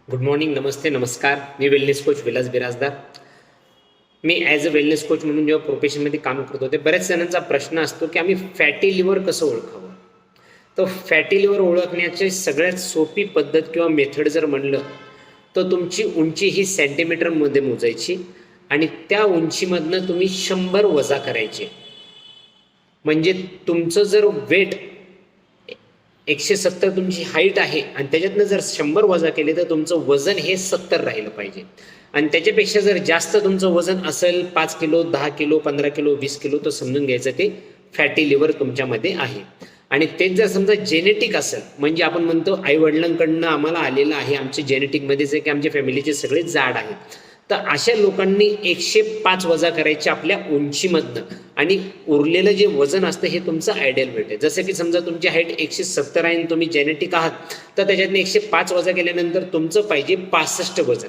Good morning, नमस्ते, नमस्कार. मी वेलनेस कोच विलास बिराजदार. मी ॲज अ वेलनेस कोच म्हणून जेव्हा प्रोफेशनमध्ये काम करतो ते बऱ्याच जणांचा प्रश्न असतो की आम्ही फॅटी लिव्हर कसं ओळखावं. तर फॅटी लिव्हर ओळखण्याची सगळ्यात सोपी पद्धत किंवा मेथड जर म्हणलं तर तुमची उंची ही सेंटीमीटरमध्ये मोजायची आणि त्या उंचीमधनं तुम्ही 100 वजा करायचे. म्हणजे तुमचं जर वेट 170 तुमची हाईट आहे आणि त्याच्यातनं जर 100 वजा केले तर तुमचं वजन हे 70 राहिलं पाहिजे. आणि त्याच्यापेक्षा जर जास्त तुमचं वजन असेल 5 किलो, 10 किलो, 15 किलो, 20 किलो, तर समजून घ्यायचं ते फॅटी लिव्हर तुमच्यामध्ये आहे. आणि तेच जर समजा जेनेटिक असेल, म्हणजे आपण म्हणतो आई वडिलांकडनं आम्हाला आलेलं आहे, आमच्या जेनेटिकमध्येच आहे की आमच्या फॅमिलीचे सगळे जाड आहेत, तर अशा लोकांनी 105 वजा करायचे आपल्या उंचीमधनं आणि उरलेलं जे वजन असतं हे तुमचं आयडियल वेट आहे. जसं की समजा तुमची हाईट 170 आहे आणि तुम्ही जेनेटिक आहात, तर त्याच्यातनं 105 वजा केल्यानंतर तुमचं पाहिजे 65 वजन.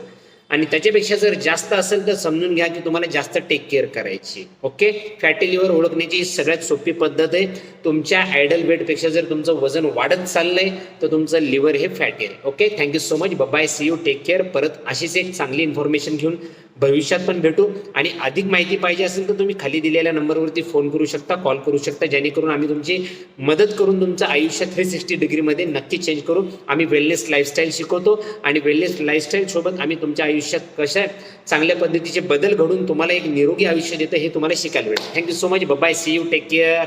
आणि त्याच्यापेक्षा जर जास्त असेल तर समजून घ्या की तुम्हाला जास्त टेक केअर करायची. ओके, फॅटी लिव्हर ओळखण्याची सगळ्यात सोपी पद्धत आहे. तुमच्या आयडल वेटपेक्षा जर तुमचं वजन वाढत चाललंय तर तुमचं लिव्हर हे फॅटी आहे. Okay, thank you so much. Bye, see you, take care. परत अशीच एक चांगली इन्फॉर्मेशन घेऊन भविष्यात पण भेटू. आणि अधिक माहिती पाहिजे असेल तर तुम्ही खाली दिलेल्या नंबरवरती फोन करू शकता, कॉल करू शकता, जेणेकरून आम्ही तुमची मदत करून तुमचं आयुष्य 360 डिग्रीमध्ये नक्की चेंज करू. आम्ही वेलनेस लाईफस्टाईल शिकवतो आणि वेलनेस लाईफस्टाईल सोबत आम्ही तुमच्या आयुष्यात कशा चांगल्या पद्धतीचे बदल घडून तुम्हाला एक निरोगी आयुष्य देतं हे तुम्हाला शिकायला मिळेल. Thank you so much. Bye, see you, take care.